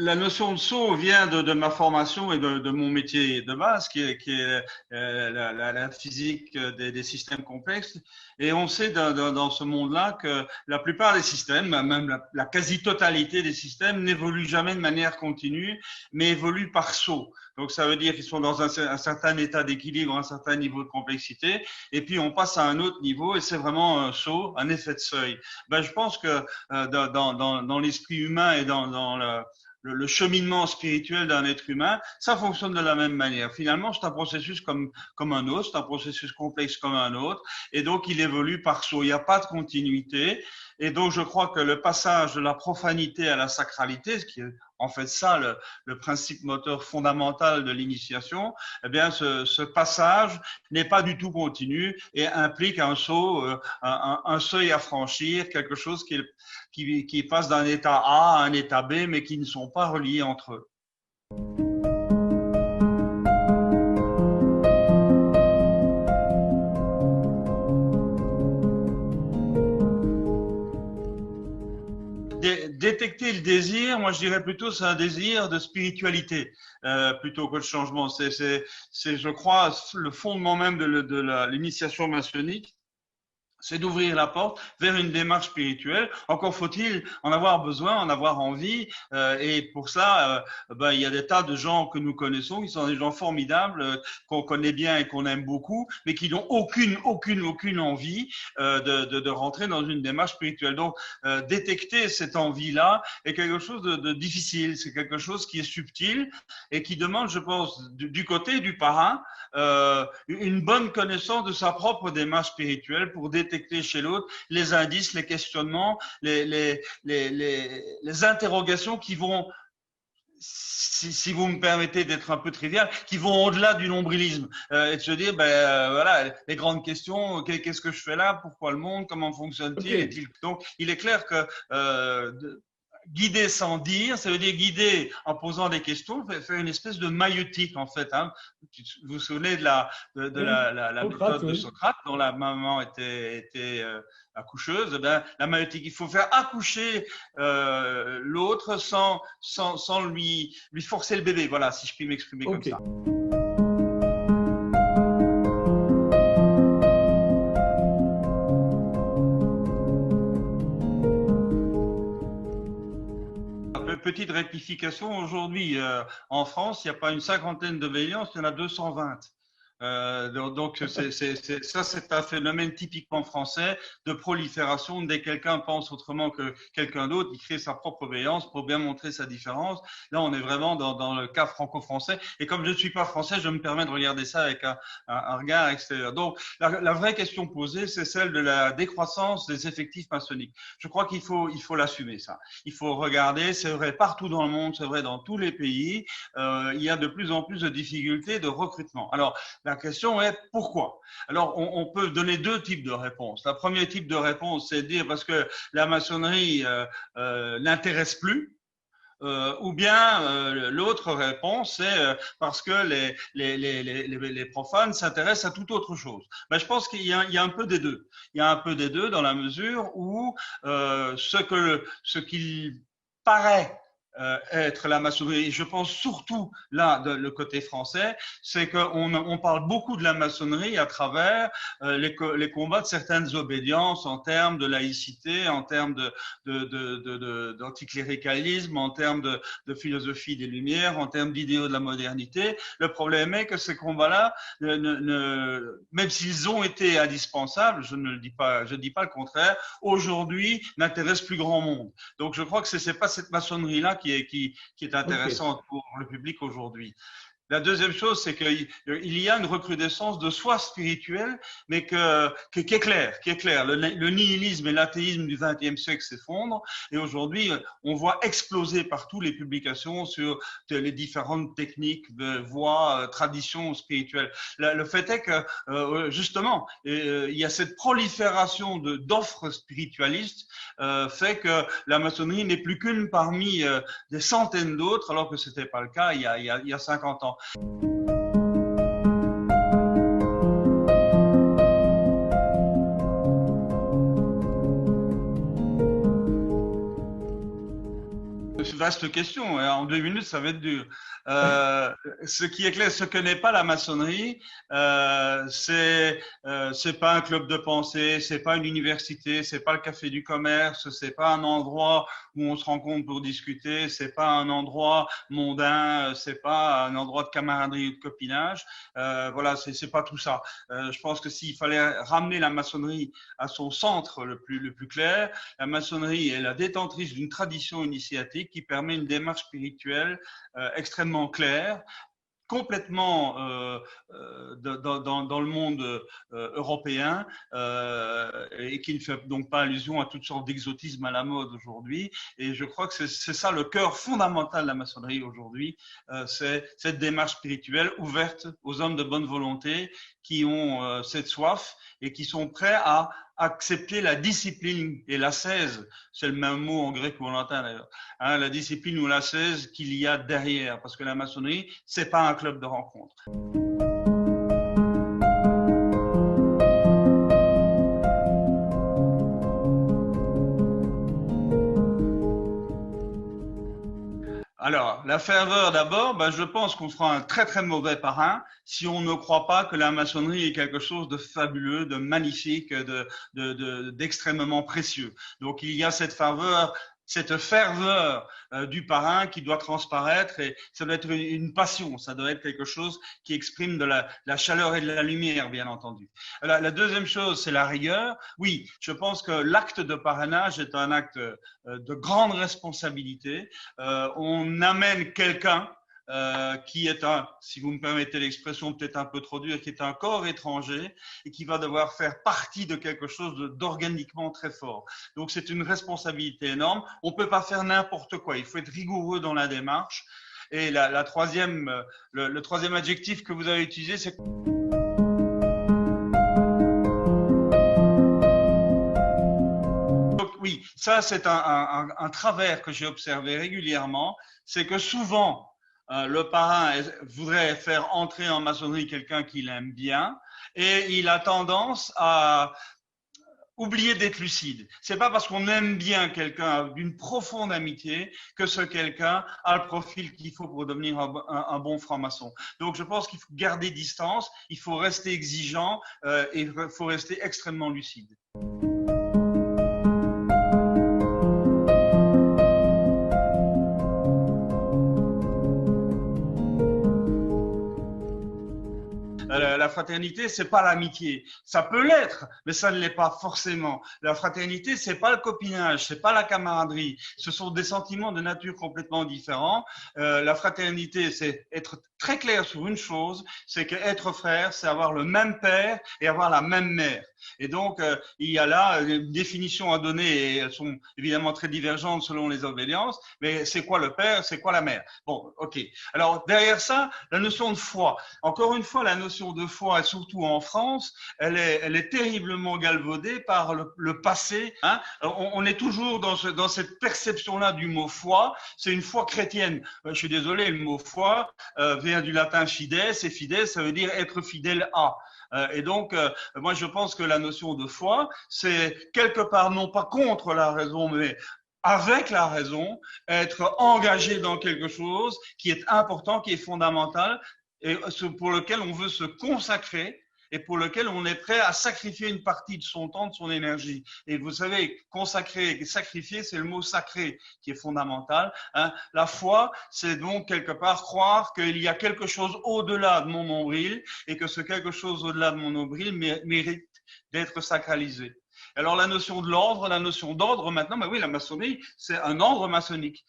la notion de saut vient de ma formation et de mon métier de base, qui est la physique des systèmes complexes. Et on sait dans ce monde-là que la plupart des systèmes, même la quasi-totalité des systèmes, n'évoluent jamais de manière continue, mais évoluent par saut. Donc ça veut dire qu'ils sont dans un certain état d'équilibre, un certain niveau de complexité, et puis on passe à un autre niveau, et c'est vraiment un saut, un effet de seuil. Ben, je pense que dans l'esprit humain et dans le cheminement spirituel d'un être humain, ça fonctionne de la même manière. Finalement, c'est un processus comme un autre, c'est un processus complexe comme un autre, et donc il évolue par saut. Il n'y a pas de continuité, et donc je crois que le passage de la profanité à la sacralité, ce qui est en fait ça le principe moteur fondamental de l'initiation, eh bien ce passage n'est pas du tout continu et implique un saut, un seuil à franchir, quelque chose qui passe d'un état A à un état B, mais qui ne sont pas reliés entre eux. Détecter le désir, moi je dirais plutôt c'est un désir de spiritualité plutôt que de changement. C'est, je crois, le fondement même de l'initiation maçonnique. C'est d'ouvrir la porte vers une démarche spirituelle. Encore faut-il en avoir besoin, en avoir envie. Et pour ça, il y a des tas de gens que nous connaissons, qui sont des gens formidables, qu'on connaît bien et qu'on aime beaucoup, mais qui n'ont aucune envie de rentrer dans une démarche spirituelle. Donc, détecter cette envie-là est quelque chose de difficile. C'est quelque chose qui est subtil et qui demande, je pense, du côté du parrain, une bonne connaissance de sa propre démarche spirituelle pour détecter chez l'autre les indices, les questionnements, les interrogations qui vont, si vous me permettez d'être un peu trivial, qui vont au-delà du nombrilisme et de se dire, voilà, les grandes questions, qu'est-ce que je fais là, pourquoi le monde, comment fonctionne-t-il, okay. Donc, il est clair que guider sans dire, ça veut dire guider en posant des questions, faire une espèce de maïeutique en fait. Hein. Vous vous souvenez de la méthode de Socrate, dont la maman était accoucheuse. Eh bien, la maïeutique, il faut faire accoucher l'autre sans lui forcer le bébé. Voilà, si je puis m'exprimer comme ça. Petite rectification, aujourd'hui en France, il n'y a pas une cinquantaine de véhémences, il y en a 220. Donc ça c'est un phénomène typiquement français de prolifération. Dès que quelqu'un pense autrement que quelqu'un d'autre, il crée sa propre véhéance pour bien montrer sa différence. Là on est vraiment dans le cas franco-français, et comme je ne suis pas français, je me permets de regarder ça avec un regard extérieur. Donc la vraie question posée, c'est celle de la décroissance des effectifs maçonniques. Je crois qu'il faut l'assumer, ça. Il faut regarder, c'est vrai partout dans le monde, c'est vrai dans tous les pays, il y a de plus en plus de difficultés de recrutement. Alors la question est pourquoi? Alors, on peut donner deux types de réponses. Le premier type de réponse, c'est de dire parce que la maçonnerie n'intéresse plus. Ou bien l'autre réponse, c'est parce que les profanes s'intéressent à toute autre chose. Ben, je pense qu'il y a un peu des deux. Il y a un peu des deux dans la mesure où ce qu'il paraît être la maçonnerie, et je pense surtout là le côté français, c'est qu'on parle beaucoup de la maçonnerie à travers les combats de certaines obédiences en termes de laïcité, en termes d'anticléricalisme, en termes de philosophie des Lumières, en termes d'idéaux de la modernité. Le problème est que ces combats-là, même s'ils ont été indispensables, je ne dis pas le contraire, aujourd'hui n'intéressent plus grand monde. Donc je crois que c'est pas cette maçonnerie-là qui est intéressante pour le public aujourd'hui. La deuxième chose, c'est qu'il y a une recrudescence de soi spirituelle, mais qui est claire. Le nihilisme et l'athéisme du XXe siècle s'effondrent, et aujourd'hui, on voit exploser partout les publications sur les différentes techniques de voies, traditions spirituelles. Le fait est que, justement, il y a cette prolifération d'offres spiritualistes, fait que la maçonnerie n'est plus qu'une parmi des centaines d'autres, alors que c'était pas le cas il y a 50 ans. vaste question. En 2 minutes, ça va être dur. Ce qui est clair, ce que n'est pas la maçonnerie, c'est pas un club de pensée, c'est pas une université, c'est pas le café du commerce, c'est pas un endroit où on se rencontre pour discuter, c'est pas un endroit mondain, c'est pas un endroit de camaraderie ou de copinage. Voilà, c'est pas tout ça. Je pense que s'il fallait ramener la maçonnerie à son centre le plus clair, la maçonnerie est la détentrice d'une tradition initiatique qui permet une démarche spirituelle extrêmement claire, complètement dans le monde européen et qui ne fait donc pas allusion à toutes sortes d'exotismes à la mode aujourd'hui. Et je crois que c'est ça le cœur fondamental de la maçonnerie aujourd'hui, c'est cette démarche spirituelle ouverte aux hommes de bonne volonté qui ont cette soif et qui sont prêts à accepter la discipline et l'ascèse, c'est le même mot en grec ou en latin d'ailleurs, hein, la discipline ou l'ascèse qu'il y a derrière, parce que la maçonnerie, c'est pas un club de rencontre. Alors, la ferveur d'abord, je pense qu'on sera un très très mauvais parrain si on ne croit pas que la maçonnerie est quelque chose de fabuleux, de magnifique, d'extrêmement précieux. Donc il y a cette ferveur du parrain qui doit transparaître et ça doit être une passion, ça doit être quelque chose qui exprime de la chaleur et de la lumière, bien entendu. La deuxième chose, c'est la rigueur. Oui, je pense que l'acte de parrainage est un acte de grande responsabilité. On amène quelqu'un qui est si vous me permettez l'expression peut-être un peu trop dure, qui est un corps étranger et qui va devoir faire partie de quelque chose d'organiquement très fort. Donc c'est une responsabilité énorme. On ne peut pas faire n'importe quoi. Il faut être rigoureux dans la démarche. Et le troisième adjectif que vous avez utilisé, c'est oui, ça c'est un travers que j'ai observé régulièrement, c'est que souvent le parrain voudrait faire entrer en maçonnerie quelqu'un qu'il aime bien et il a tendance à oublier d'être lucide. C'est pas parce qu'on aime bien quelqu'un d'une profonde amitié que ce quelqu'un a le profil qu'il faut pour devenir un bon franc-maçon. Donc je pense qu'il faut garder distance, il faut rester exigeant et il faut rester extrêmement lucide. La fraternité, c'est pas l'amitié. Ça peut l'être, mais ça ne l'est pas forcément. La fraternité, c'est pas le copinage, c'est pas la camaraderie. Ce sont des sentiments de nature complètement différents. La fraternité, c'est être très clair sur une chose, c'est qu'être frère, c'est avoir le même père et avoir la même mère. Et donc, il y a là une définition à donner et elles sont évidemment très divergentes selon les obédiences, mais c'est quoi le père, c'est quoi la mère? Bon, ok. Alors, derrière ça, la notion de foi. Encore une fois, la notion de foi, et surtout en France, elle est terriblement galvaudée par le passé. Hein. On est toujours dans cette perception-là du mot foi. C'est une foi chrétienne. Je suis désolé, le mot foi vient du latin fides, et fides, ça veut dire être fidèle à. Et donc, moi, je pense que la notion de foi, c'est quelque part non pas contre la raison, mais avec la raison, être engagé dans quelque chose qui est important, qui est fondamental, et pour lequel on veut se consacrer et pour lequel on est prêt à sacrifier une partie de son temps, de son énergie. Et vous savez, consacrer et sacrifier, c'est le mot sacré qui est fondamental. Hein. La foi, c'est donc quelque part croire qu'il y a quelque chose au-delà de mon nombril et que ce quelque chose au-delà de mon nombril mérite d'être sacralisé. Alors la notion de l'ordre, la notion d'ordre maintenant, oui, la maçonnerie, c'est un ordre maçonnique.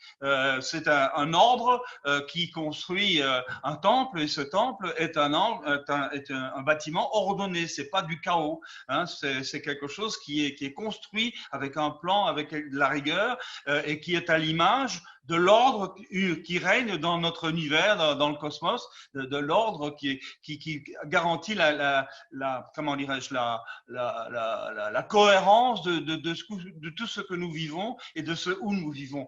C'est un ordre qui construit un temple et ce temple est un bâtiment ordonné. C'est pas du chaos. Hein, c'est quelque chose qui est construit avec un plan, avec de la rigueur et qui est à l'image de l'ordre qui règne dans notre univers, dans le cosmos, de l'ordre qui garantit comment dirais-je, la cohérence de tout ce que nous vivons et de ce où nous vivons.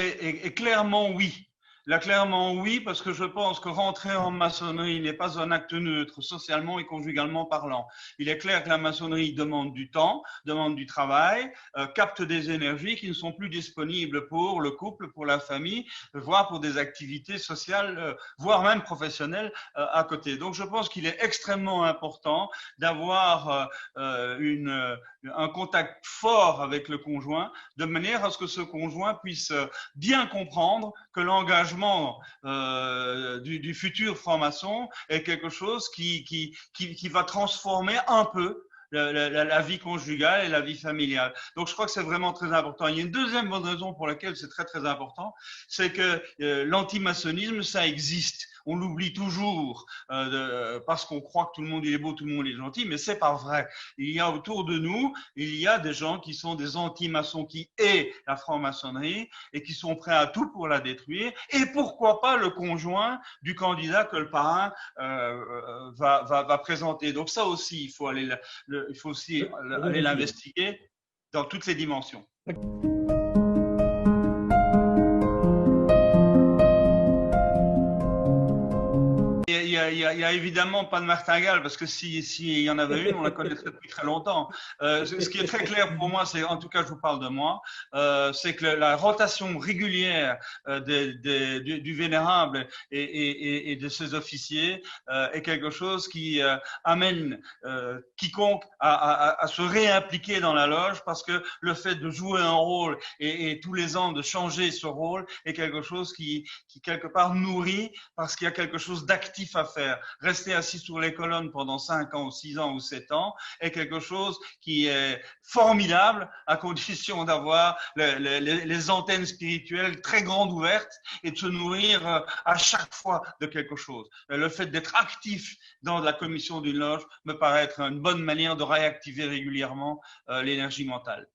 Et clairement, oui. Là, clairement, oui, parce que je pense que rentrer en maçonnerie n'est pas un acte neutre, socialement et conjugalement parlant. Il est clair que la maçonnerie demande du temps, demande du travail, capte des énergies qui ne sont plus disponibles pour le couple, pour la famille, voire pour des activités sociales, voire même professionnelles à côté. Donc, je pense qu'il est extrêmement important d'avoir un contact fort avec le conjoint, de manière à ce que ce conjoint puisse bien comprendre que l'engagement du futur franc-maçon est quelque chose qui va transformer un peu la vie conjugale et la vie familiale. Donc, je crois que c'est vraiment très important. Il y a une deuxième bonne raison pour laquelle c'est très, très important, c'est que l'antimaçonnisme, ça existe. On l'oublie toujours parce qu'on croit que tout le monde est beau, tout le monde est gentil, mais c'est pas vrai. Il y a autour de nous, il y a des gens qui sont des anti-maçons qui haïssent la franc-maçonnerie et qui sont prêts à tout pour la détruire. Et pourquoi pas le conjoint du candidat que le parrain va présenter. Donc ça aussi, il faut aussi aller l'investiguer dans toutes les dimensions. Il y a évidemment pas de martingale, parce que s'il y en avait une, on la connaîtrait depuis très longtemps. Ce qui est très clair pour moi, c'est, en tout cas je vous parle de moi, c'est que la rotation régulière du vénérable et de ses officiers est quelque chose qui amène quiconque à se réimpliquer dans la loge, parce que le fait de jouer un rôle et tous les ans de changer ce rôle est quelque chose qui quelque part nourrit, parce qu'il y a quelque chose d'actif à faire. Rester assis sur les colonnes pendant 5 ans ou 6 ans ou 7 ans est quelque chose qui est formidable, à condition d'avoir les antennes spirituelles très grandes ouvertes et de se nourrir à chaque fois de quelque chose. Le fait d'être actif dans la commission d'une loge me paraît être une bonne manière de réactiver régulièrement l'énergie mentale.